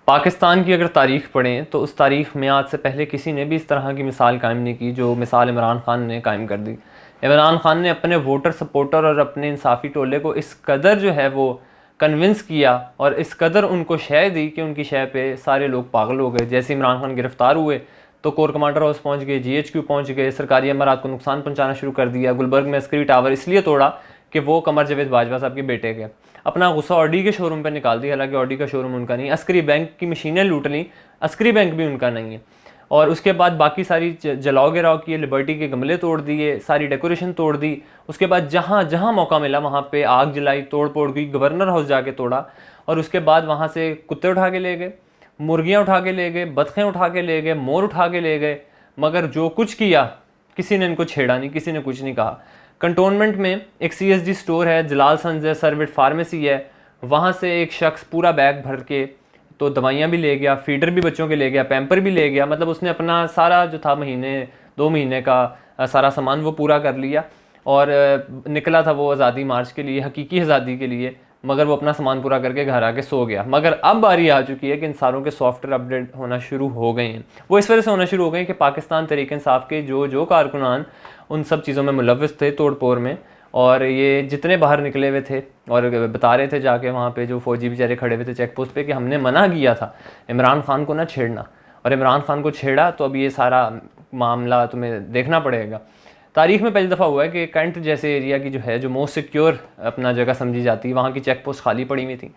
पाकिस्तान की अगर तारीख़ पढ़ें तो उस तारीख़ में आज से पहले किसी ने भी इस तरह की मिसाल कायम नहीं की जो मिसाल इमरान ख़ान ने कायम कर दी। इमरान ख़ान ने अपने वोटर सपोर्टर और अपने इंसाफ़ी टोले को इस कदर जो है वो कन्विंस किया और इस कदर उनको शय दी कि उनकी शय पे सारे लोग पागल हो गए। जैसे इमरान ख़ान गिरफ़्तार हुए तो कोर कमांडर हाउस पहुँच गए, GHQ पहुँच गए, सरकारी अमरात को नुकसान पहुँचाना शुरू कर दिया। गुलबर्ग में अस्करी टावर इसलिए तोड़ा कि वो कमर जावेद बाजवा साहब के बेटे के। अपना गुस्सा ऑडी के शोरूम पे निकाल दिया, हालांकि ऑडी का शोरूम उनका नहीं। अस्करी बैंक की मशीनें लूट ली, अस्करी बैंक भी उनका नहीं है। और उसके बाद बाकी सारी जलाओ गिराओ किए, लिबर्टी के गमले तोड़ दिए, सारी डेकोरेशन तोड़ दी। उसके बाद जहाँ जहाँ मौका मिला वहाँ पे आग जलाई, तोड़ फोड़ की, गवर्नर हाउस जाके तोड़ा। और उसके बाद वहाँ से कुत्ते उठा के ले गए, मुर्गियाँ उठा के ले गए, बतखें उठा के ले गए, मोर उठा के ले गए। मगर जो कुछ किया किसी ने इनको छेड़ा नहीं, किसी ने कुछ नहीं कहा। कंटोनमेंट में एक CSD स्टोर है, जलाल सन्स है, सर्विट फार्मेसी है, वहाँ से एक शख्स पूरा बैग भर के तो दवाइयाँ भी ले गया, फीडर भी बच्चों के ले गया, पैम्पर भी ले गया। मतलब उसने अपना सारा जो था महीने 2 महीने का सारा सामान वो पूरा कर लिया और निकला था वो आज़ादी मार्च के लिए, हकीकी आज़ादी के लिए। मगर वो अपना सामान पूरा करके घर आके सो गया। मगर अब बारी आ चुकी है कि इन सारों के सॉफ्टवेयर अपडेट होना शुरू हो गए हैं। वो इस वजह से होना शुरू हो गए कि पाकिस्तान तहरीक इंसाफ के जो कारकुनान उन सब चीज़ों में मुलव्वस थे, तोड़ फोड़ में, और ये जितने बाहर निकले हुए थे और बता रहे थे जाके वहाँ पे जो फ़ौजी बेचारे खड़े हुए थे चेक पोस्ट पे कि हमने मना किया था इमरान ख़ान को ना छेड़ना, और इमरान ख़ान को छेड़ा तो अब ये सारा मामला तुम्हें देखना पड़ेगा। तारीख़ में पहली दफ़ा हुआ है कि कैंट जैसे एरिया की जो है, जो मोस्ट सिक्योर अपना जगह समझी जाती है, वहाँ की चेक पोस्ट खाली पड़ी हुई थी।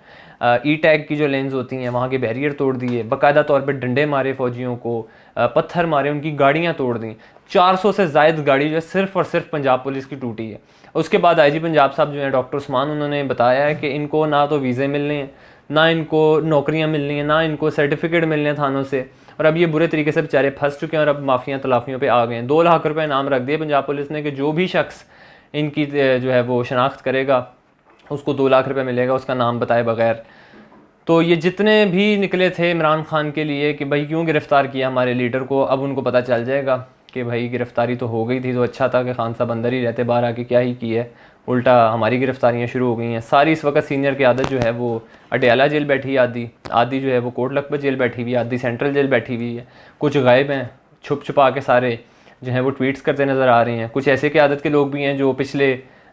E-टैग की जो लेंस होती हैं वहाँ के बैरियर तोड़ दिए, बाकायदा तौर पे डंडे मारे फ़ौजियों को, पत्थर मारे, उनकी गाड़ियाँ तोड़ दी। 400 से ज़ायद गाड़ी जो है सिर्फ और सिर्फ पंजाब पुलिस की टूटी है। उसके बाद IG पंजाब साहब जो है डॉक्टर उस्मान, उन्होंने बताया है कि इनको ना तो वीज़े मिलने हैं, ना इनको नौकरियां मिलनी हैं, ना इनको सर्टिफिकेट मिलने हैं थानों से। और अब ये बुरे तरीके से बेचारे फंस चुके हैं और अब माफिया तलाफियों पे आ गए हैं। 2 लाख रुपए इनाम रख दिए पंजाब पुलिस ने कि जो भी शख्स इनकी जो है वो शनाख्त करेगा उसको 2 लाख रुपए मिलेगा, उसका नाम बताए बगैर। तो ये जितने भी निकले थे इमरान ख़ान के लिए कि भाई क्यों गिरफ़्तार किया हमारे लीडर को, अब उनको पता चल जाएगा कि भाई गिरफ़्तारी तो हो गई थी तो अच्छा था कि खान साहब अंदर ही रहते, बाहर आके क्या ही की है, उल्टा हमारी गिरफ़्तारियाँ शुरू हो गई हैं सारी। इस वक्त सीनियर की आदत जो है वो अडयाला जेल बैठी है, आधी जो है वो कोट लखपत जेल बैठी हुई है, आधी सेंट्रल जेल बैठी हुई है। कुछ गायब हैं, छुप छुपा के सारे जो है वो ट्वीट्स करते नज़र आ रहे हैं। कुछ ऐसे की आदत के लोग भी हैं जो पिछले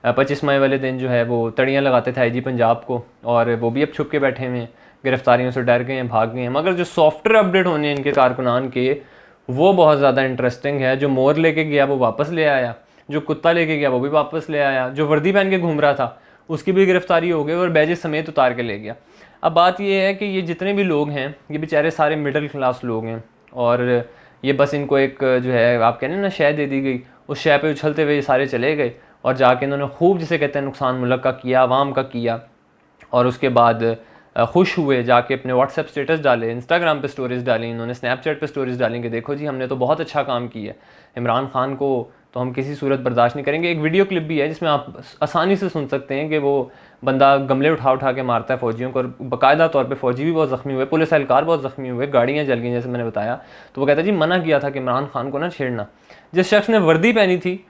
25 मई वाले दिन जो है वो तड़ियाँ लगाते थे IG पंजाब को, और वो भी अब छुप के बैठे हुए हैं, गिरफ़्तारियों से डर गए हैं, भाग गए हैं। मगर जो सॉफ्टवेयर अपडेट होने हैं इनके कारकुनान के, वो बहुत ज़्यादा इंटरेस्टिंग है। जो मोर लेके गया वो वापस ले आया, जो कुत्ता लेके गया वो भी वापस ले आया, जो वर्दी पहन के घूम रहा था उसकी भी गिरफ़्तारी हो गई और बैजेस समेत उतार के ले गया। अब बात ये है कि ये जितने भी लोग हैं ये बेचारे सारे मिडिल क्लास लोग हैं, और ये बस इनको एक जो है आप कहने ना शय दे दी गई, उस शय पे उछलते हुए ये सारे चले गए और जाके इन्होंने खूब जिसे कहते हैं नुकसान मुल्क का किया, आवाम का किया। और उसके बाद खुश हुए, जाके अपने व्हाट्सएप स्टेटस डाले, इंस्टाग्राम पे स्टोरीज़ डाली, इन्होंने स्नैपचैट पे स्टोरीज़ डाली कि देखो जी हमने तो बहुत अच्छा काम किया, इमरान ख़ान को तो हम किसी सूरत बर्दाश्त नहीं करेंगे। एक वीडियो क्लिप भी है जिसमें आप आसानी से सुन सकते हैं कि वो बंदा गमले उठा उठा के मारता है फ़ौजियों को, और बाकायदा तौर पे फ़ौजी भी बहुत ज़ख्मी हुए, पुलिस एहलकार बहुत ज़ख्मी हुए, गाड़ियाँ जल गई जैसे मैंने बताया। तो वो कहता है जी मना किया था कि इमरान ख़ान को ना छेड़ना। जिस शख्स ने वर्दी पहनी थी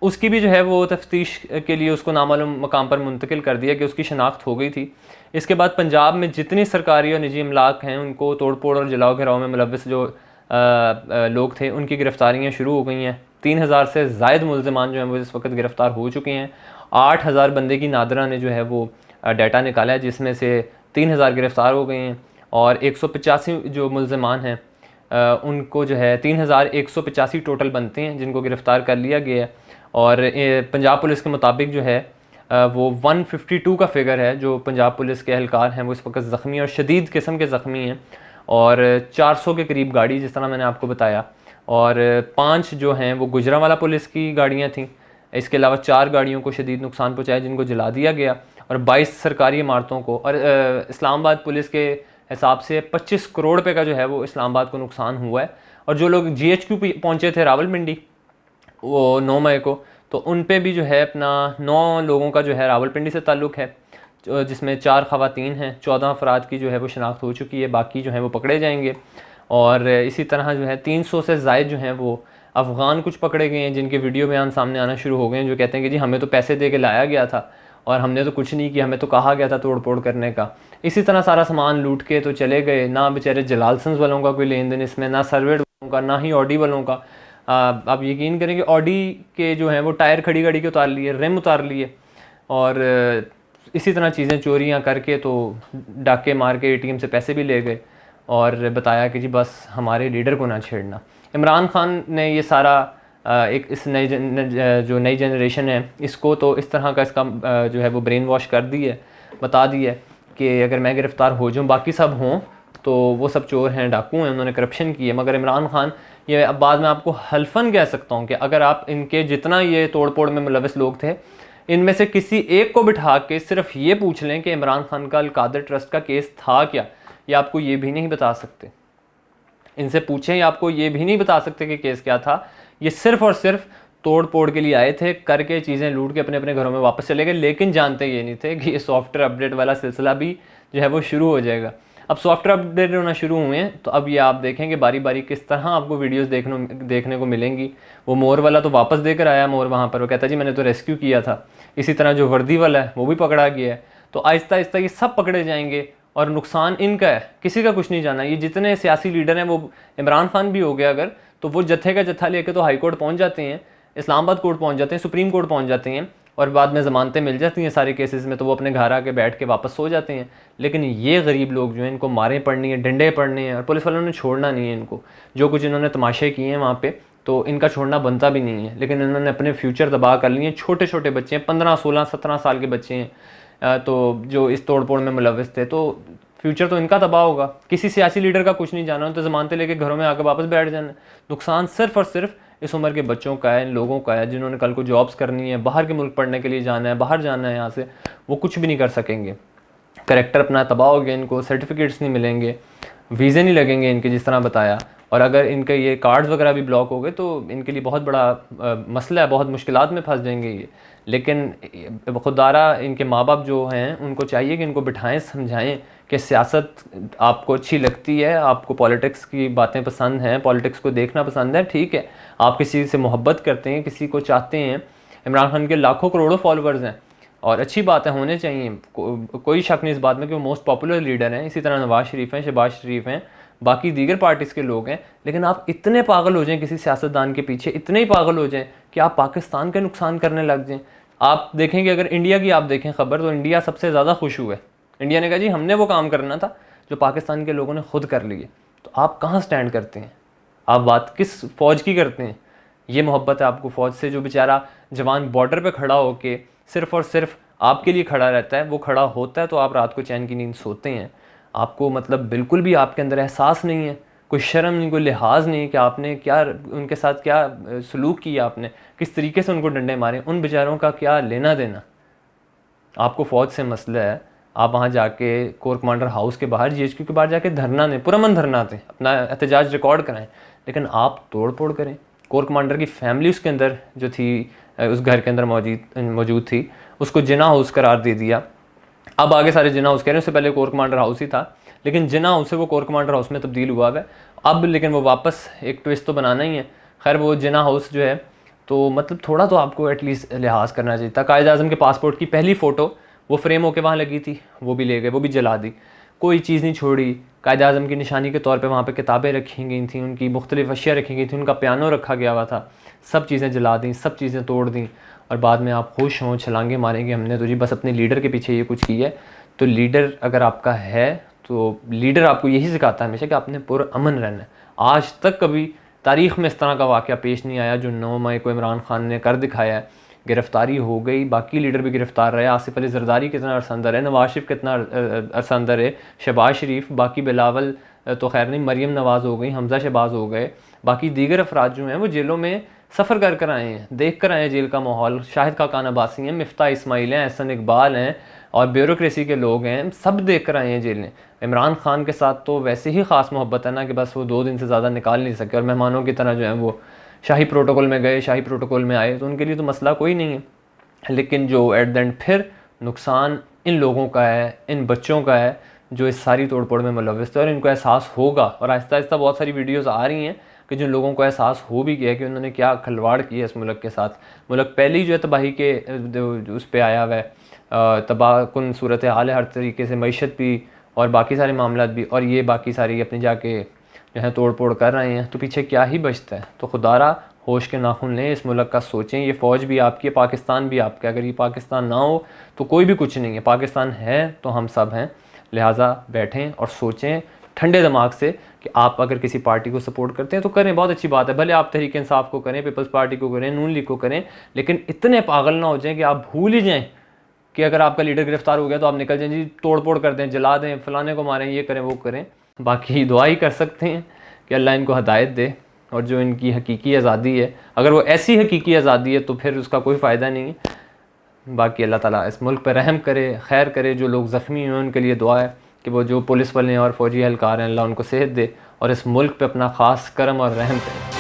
उसकी भी जो है वो तफ्तीश के लिए उसको नामालूम मकाम पर मुंतकिल कर दिया कि उसकी शनाख्त हो गई थी। इसके बाद पंजाब में जितनी सरकारी और निजी अमलाक हैं उनको तोड़ फोड़ और जलाओ घिराव में मुलव्वस जो लोग थे उनकी गिरफ़्तारियाँ शुरू हो गई हैं। 3000 से ज़ायद मुल्ज़िमान जो हैं वो इस वक्त गिरफ़्तार हो चुके हैं। 8000 बंदे की नादरा ने जो है वो डाटा निकाला है, जिसमें से 3000 गिरफ़्तार हो गए हैं और 185 जो मुल्ज़िमान हैं उनको जो है 3185 टोटल बनते हैं जिनको गिरफ़्तार कर लिया गया है। और पंजाब पुलिस के मुताबिक जो है वो 152 का फिगर है जो पंजाब पुलिस के एहलकार हैं वो इस वक्त ज़ख्मी और शदीद किस्म के ज़ख्मी हैं, और 400 के करीब गाड़ी जिस तरह मैंने आपको बताया, और 5 जो हैं वो गुजरांवाला पुलिस की गाड़ियाँ थीं। इसके अलावा 4 गाड़ियों को शदीद नुकसान पहुँचाया जिनको जला दिया गया, और 22 सरकारी इमारतों को, और इस्लामाबाद पुलिस के हिसाब से 25 करोड़ रुपये का जो है वो इस्लामाबाद को नुकसान हुआ है। और जो लोग GHQ पहुँचे थे रावलपिंडी वो 9 मई को, तो उन पे भी जो है अपना 9 लोगों का जो है रावलपिंडी से ताल्लुक़ है, जिसमें 4 ख़वातीन हैं। 14 अफराद की जो है वो शनाख्त हो चुकी है, बाकी जो है वो पकड़े जाएंगे। और इसी तरह जो है 300 से ज़ायद जो हैं वो अफ़गान कुछ पकड़े गए हैं जिनके वीडियो बयान सामने आना शुरू हो गए हैं, जो कहते हैं कि जी हमें तो पैसे दे के लाया गया था और हमने तो कुछ नहीं किया, हमें तो कहा गया था तोड़ फोड़ करने का। इसी तरह सारा सामान लूट के तो चले गए। ना बेचारे जलालसंस वालों का कोई लेन देन इसमें, ना सर्वेट वालों का, ना ही ऑडी वालों का। आप यकीन करेंगे ऑडी के जो हैं वो टायर खड़ी खड़ी के उतार लिए, रिम उतार लिए, और इसी तरह चीज़ें चोरियां करके तो डाके मार के एटीएम से पैसे भी ले गए और बताया कि जी बस हमारे लीडर को ना छेड़ना। इमरान खान ने ये सारा एक इस जो नई जनरेशन है इसको तो इस तरह का इसका जो है वो ब्रेन वॉश कर दी है, बता दी है कि अगर मैं गिरफ़्तार हो जाऊँ बाकी सब हों तो वो सब चोर हैं, डाकू हैं, उन्होंने करप्शन की है। मगर इमरान खान, ये अब बाद में आपको हल्फन कह सकता हूँ कि अगर आप इनके जितना ये तोड़ फोड़ में मुलविस लोग थे, इनमें से किसी एक को बिठा के सिर्फ ये पूछ लें कि इमरान खान का अल-कादर ट्रस्ट का केस था क्या, ये आपको ये भी नहीं बता सकते। इनसे पूछें, ये आपको ये भी नहीं बता सकते कि केस क्या था। ये सिर्फ और सिर्फ तोड़ फोड़ के लिए आए थे, करके चीज़ें लूट के अपने अपने घरों में वापस चले गए। लेकिन जानते ये नहीं थे कि ये सॉफ्टवेयर अपडेट वाला सिलसिला भी जो है वो शुरू हो जाएगा। अब सॉफ्टवेयर अपडेट होना शुरू हुए हैं तो अब ये आप देखेंगे बारी बारी किस तरह आपको वीडियोस देखने को मिलेंगी। वो मोर वाला तो वापस देकर आया, मोर वहाँ पर वो कहता जी मैंने तो रेस्क्यू किया था। इसी तरह जो वर्दी वाला है वो भी पकड़ा गया है। तो आहिस्ता आहिस्ता ये सब पकड़े जाएंगे और नुकसान इनका है, किसी का कुछ नहीं जाना। ये जितने सियासी लीडर हैं, वो इमरान खान भी हो गया अगर, तो वो जत्थे का जत्था लेके तो हाई कोर्ट पहुँच जाते हैं, इस्लामाबाद कोर्ट पहुँच जाते हैं, सुप्रीम कोर्ट पहुँच जाते हैं, और बाद में ज़मानतें मिल जाती हैं सारे केसेस में, तो वो अपने घर आके बैठ के वापस सो जाते हैं। लेकिन ये गरीब लोग जो हैं, इनको मारें पड़नी है, डंडे पड़ने हैं, और पुलिस वालों ने छोड़ना नहीं है इनको। जो कुछ इन्होंने तमाशे किए हैं वहाँ पे, तो इनका छोड़ना बनता भी नहीं है। लेकिन इन्होंने अपने फ्यूचर तबाह कर लिए हैं। छोटे छोटे बच्चे हैं, 15, 16, 17 साल के बच्चे हैं, तो जो इस तोड़ फोड़ में मुलविस थे, तो फ्यूचर तो इनका तबाह होगा। किसी सियासी लीडर का कुछ नहीं जाना, तो ज़मानतें लेके घरों में आकर वापस बैठ जाना। नुकसान सिर्फ और सिर्फ इस उम्र के बच्चों का है, इन लोगों का है जिन्होंने कल को जॉब्स करनी है, बाहर के मुल्क पढ़ने के लिए जाना है, बाहर जाना है यहाँ से, वो कुछ भी नहीं कर सकेंगे। करेक्टर अपना तबाह हो गया, इनको सर्टिफिकेट्स नहीं मिलेंगे, वीज़े नहीं लगेंगे इनके, जिस तरह बताया। और अगर इनके ये कार्ड्स वगैरह भी ब्लॉक हो गए तो इनके लिए बहुत बड़ा मसला है, बहुत मुश्किलात में फंस जाएंगे ये। लेकिन खुदारा इनके माँ बाप जो हैं उनको चाहिए कि इनको बिठाएं, समझाएं कि सियासत आपको अच्छी लगती है, आपको पॉलिटिक्स की बातें पसंद हैं, पॉलिटिक्स को देखना पसंद है, ठीक है, आप किसी से मोहब्बत करते हैं, किसी को चाहते हैं। इमरान खान के लाखों करोड़ों फॉलोअर्स हैं और अच्छी बातें होने चाहिए, कोई शक नहीं इस बात में कि वो मोस्ट पॉपुलर लीडर हैं। इसी तरह नवाज शरीफ हैं, शहबाज शरीफ हैं, बाकी दीगर पार्टीज़ के लोग हैं। लेकिन आप इतने पागल हो जाएं किसी सियासतदान के पीछे, इतने ही पागल हो जाएं कि आप पाकिस्तान का नुकसान करने लग जाएं। आप देखेंगे, अगर इंडिया की आप देखें खबर, तो इंडिया सबसे ज़्यादा खुश हुआ है। इंडिया ने कहा जी हमने वो काम करना था जो पाकिस्तान के लोगों ने खुद कर लिए। तो आप कहाँ स्टैंड करते हैं? आप बात किस फ़ौज की करते हैं? ये मोहब्बत है आपको फ़ौज से? जो बेचारा जवान बॉर्डर पे खड़ा होके सिर्फ़ और सिर्फ आपके लिए खड़ा रहता है, वो खड़ा होता है तो आप रात को चैन की नींद सोते हैं। आपको मतलब बिल्कुल भी आपके अंदर एहसास नहीं है, कोई शर्म नहीं, कोई लिहाज नहीं कि आपने क्या उनके साथ क्या सलूक किया, आपने किस तरीके से उनको डंडे मारे। उन बेचारों का क्या लेना देना? आपको फ़ौज से मसला है, आप वहाँ जाके कोर कमांडर हाउस के बाहर, जीएचक्यू के बाहर जाके धरना दें, पुरअमन धरना दें, अपना एहतजाज रिकॉर्ड कराएं। लेकिन आप तोड़ फोड़ करें। कोर कमांडर की फैमिली उसके अंदर जो थी, उस घर के अंदर मौजूद थी, उसको जिना हाउस करार दे दिया। अब आगे सारे जिना हाउस कह रहे हैं, उससे पहले कोर कमांडर हाउस ही था, लेकिन जिना हाउस से वो कोर कमांडर हाउस में तब्दील हुआ है अब। लेकिन वो वापस एक ट्विस्ट तो बनाना ही है। खैर, वो जिना हाउस जो है, तो मतलब थोड़ा तो आपको एटलीस्ट लिहाज करना चाहिए था। कायद आज़म के पासपोर्ट की पहली फ़ोटो वो फ्रेम होके वहाँ लगी थी, वो भी ले गए, वो भी जला दी, कोई चीज़ नहीं छोड़ी। कायद आज़म की निशानी के तौर पे वहाँ पे किताबें रखी गई थी, उनकी मुख्तलिफ़ अशिया रखी गई थी, उनका पियानो रखा गया हुआ था, सब चीज़ें जला दी, सब चीज़ें तोड़ दी। और बाद में आप खुश हों, छलांगे मारेंगे हमने तो जी बस अपने लीडर के पीछे ये कुछ किया है। तो लीडर अगर आपका है तो लीडर आपको यही सिखाता है हमेशा कि आपने पुरअमन रहना है। आज तक कभी तारीख़ में इस तरह का वाक़या पेश नहीं आया जो 9 मई को इमरान खान ने कर दिखाया है। गिरफ़्तारी हो गई, बाकी लीडर भी गिरफ़्तार रहे, आसिफ अली ज़रदारी कितना अरसा अंदर है, नवाज शरीफ कितना अरसा अंदर है, शहबाज शरीफ, बाकी बिलावल तो खैर नहीं, मरीम नवाज़ हो गई, हमज़ा शहबाज हो गए, बाकी दीगर अफराद जो हैं वो जेलों में सफ़र कर कर आए हैं, देख कर आए हैं जेल का माहौल। शाहिद खाकान अब्बासी हैं, मिफ्ता इस्माइल हैं, एहसन इकबाल हैं, और ब्यूरोक्रेसी के लोग हैं, सब देख कर आए हैं जेलें। इमरान खान के साथ तो वैसे ही ख़ास मोहब्बत है ना कि बस वो 2 दिन से ज़्यादा निकाल नहीं सके, और मेहमानों की तरह जो है वो शाही प्रोटोकॉल में गए, शाही प्रोटोकॉल में आए, तो उनके लिए तो मसला कोई नहीं है। लेकिन जो एट द एंड फिर नुकसान इन लोगों का है, इन बच्चों का है जो इस सारी तोड़ फोड़ में मुलविस थे, और इनको एहसास होगा। और आहिस्ता आहिस्ता बहुत सारी वीडियोज़ आ रही हैं, कि जिन लोगों को एहसास हो भी गया कि उन्होंने क्या खिलवाड़ किया इस मुल्क के साथ। मुल्क पहले ही जो है तबाही के उस पर आया हुआ है, तबाहकुन सूरत हाल है हर तरीके से, मईशत भी और बाकी सारे मामलात भी, और ये बाकी सारी अपनी जाके जो है तोड़ पोड़ कर रहे हैं, तो पीछे क्या ही बचता है। तो खुदारा होश के नाखून लें, इस मुल्क का सोचें। ये फ़ौज भी आपकी है, पाकिस्तान भी आपका। अगर ये पाकिस्तान ना हो तो कोई भी कुछ नहीं है, पाकिस्तान है तो हम सब हैं। लिहाजा बैठें और सोचें ठंडे दिमाग से कि आप अगर किसी पार्टी को सपोर्ट करते हैं तो करें, बहुत अच्छी बात है। भले आप तहरीक इंसाफ को करें, पीपल्स पार्टी को करें, नून लीग को करें, लेकिन इतने पागल ना हो जाएं कि आप भूल ही जाएँ कि अगर आपका लीडर गिरफ्तार हो गया तो आप निकल जाएं जी, तोड़ फोड़ कर दें, जला दें, फलाने को मारें, ये करें वो करें। बाकी दुआ ही कर सकते हैं कि अल्लाह इनको हदायत दे, और जो इनकी हकीकी आज़ादी है, अगर वो ऐसी हकीकी आज़ादी है तो फिर उसका कोई फ़ायदा नहीं है। बाकी अल्लाह ताला इस मुल्क पर रहम करे, खैर करे। जो लोग ज़ख्मी हुए उनके लिए दुआ है कि वो जो पुलिस वाले और फ़ौजी एहलकार हैं, अल्लाह उनको सेहत दे और इस मुल्क पे अपना ख़ास करम और रहम करे।